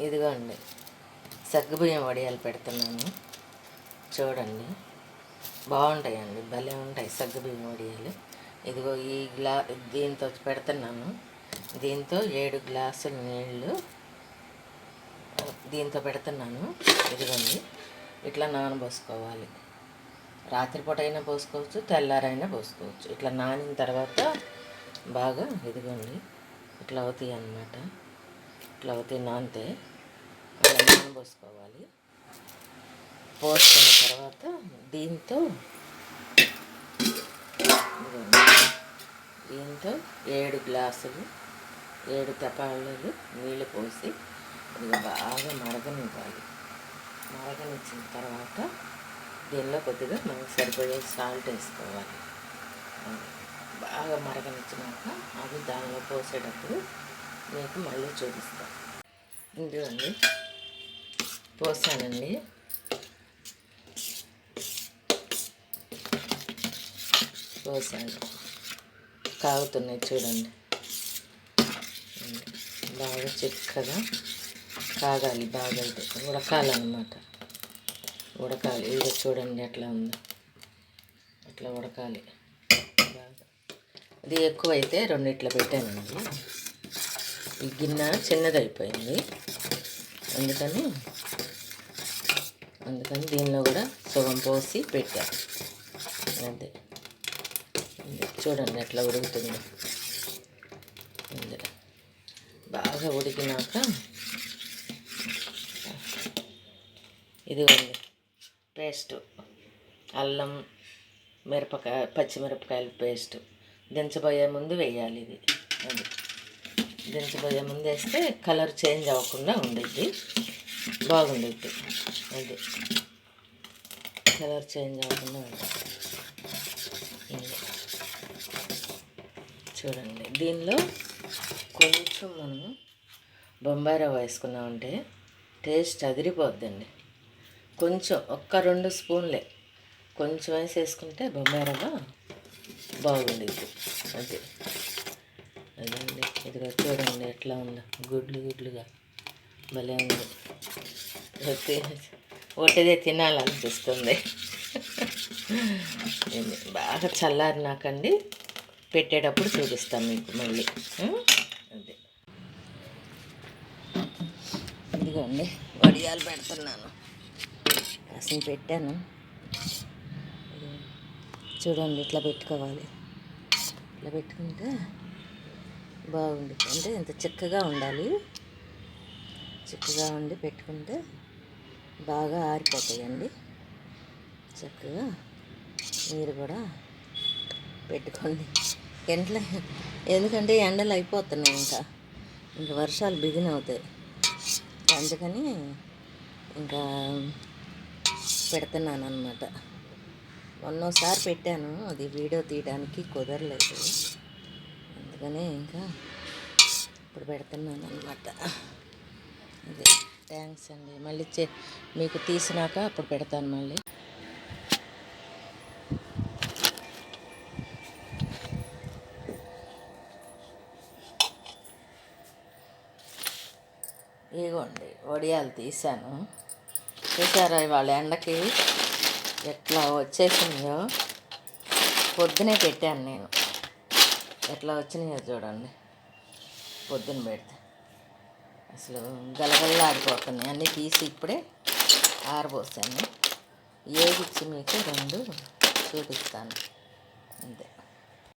ఇదిగోండి సగ్గుబియ్యం వడియాలు పెడుతున్నాను. చూడండి బాగుంటాయండి, భలే ఉంటాయి సగ్గుబియ్యం వడియాలు. ఇదిగో దీంతో పెడుతున్నాను. దీంతో 7 గ్లాసులు నీళ్ళు దీంతో పెడుతున్నాను. ఇదిగోండి ఇట్లా నానబోసుకోవాలి. రాత్రిపూట అయినా పోసుకోవచ్చు, తెల్లారైనా పోసుకోవచ్చు. ఇట్లా నానిన తర్వాత బాగా ఇదిగోండి ఇట్లా అవుతాయి అన్నమాట. ఇట్లా అవుతాయి నానితే అలా నానబోసుకోవాలి. పోసుకున్న తర్వాత దీంతో 7 గ్లాసులు 7 తెపాళ్ళు నీళ్ళు పోసి ఇది బాగా మరగనివ్వాలి. మరగనిచ్చిన తర్వాత దీనిలో కొద్దిగా మనకు సరిపోయే సాల్ట్ వేసుకోవాలి. బాగా మరగనిచ్చినాక అది దానిలో పోసేటప్పుడు మీకు మళ్ళీ చూపిస్తాను. ఇదిగోండి పోసానండి. పోసాను, కాగుతున్నాయి చూడండి. బాగా చిక్కగా కాగాలి, బాగా అయితే ఉడకాలన్నమాట. ఉడకాలి. ఇది చూడండి ఎట్లా ఉందో, అట్లా ఉడకాలి బాగా. ఇది ఎక్కువైతే 2 ఇట్లా పెట్టానండి. ఈ గిన్నె చిన్నదైపోయింది, అందుకని దీనిలో కూడా సుగం పోసి పెట్టాను. అదే చూడండి ఎట్లా ఉడుకుతుందో. బాగా ఉడికినాక ఇదిగోండి పేస్ట్, అల్లం పచ్చిమిరపకాయల పేస్ట్ దించబోయే ముందు వేయాలి. ఇది అది దించబోయే ముందు వేస్తే కలర్ చేంజ్ అవ్వకుండా ఉండిద్ది, బాగుండిద్ది. అది కలర్ చేంజ్ అవ్వకుండా ఉంటుంది. చూడండి దీనిలో కొంచెం మనము బొంబాయి రవ్వ వేసుకున్నామంటే టేస్ట్ అదిరిపోద్దండి. కొంచెం 1-2 స్పూన్లే కొంచెం వేసుకుంటే బొంబాయి రవ్వ బాగుండిద్ది. అది అదండి. ఇదిగో చూడండి ఎట్లా ఉందో, గుడ్లుగా భలే ఉంది. ఒకటిదే తినాలనిపిస్తుంది. బాగా చల్లారినాకండి పెట్టేటప్పుడు చూపిస్తాను మీకు మళ్ళీ. అదే ఇదిగోండి వడియాలు పెడుతున్నాను. అసలు పెట్టాను చూడండి. ఇట్లా పెట్టుకోవాలి. ఇట్లా పెట్టుకుంటే బాగుంది. అంటే ఇంత చిక్కగా ఉండాలి. చిక్కగా ఉండి పెట్టుకుంటే బాగా ఆరిపోతాయండి. చక్కగా మీరు కూడా పెట్టుకోండి. ఎందుకంటే ఎండలు అయిపోతున్నాయి, ఇంకా వర్షాలు బిగిన్ అవుతాయి. అందుకని ఇంకా పెడుతున్నాను అన్నమాట. మొన్నోసారి పెట్టాను, అది వీడియో తీయడానికి కుదరలేదు. అందుకని ఇంకా ఇప్పుడు పెడుతున్నాను అన్నమాట. అదే థ్యాంక్స్ అండి. మళ్ళీ మీకు తీసినాక అప్పుడు పెడతాను మళ్ళీ. ఇదిగోండి వడియాలు తీసాను. చూసారా ఇవాళ ఎండకి ఎట్లా వచ్చేసిందో. పొద్దునే పెట్టాను నేను, ఎట్లా వచ్చినాయో చూడండి. పొద్దున పెడితే అసలు గలగల్లాడిపోతున్నాయి. అన్నీ తీసి ఇప్పుడే ఆరబోసాను. ఏగిచ్చి మీకు 2 చూపిస్తాను అంతే.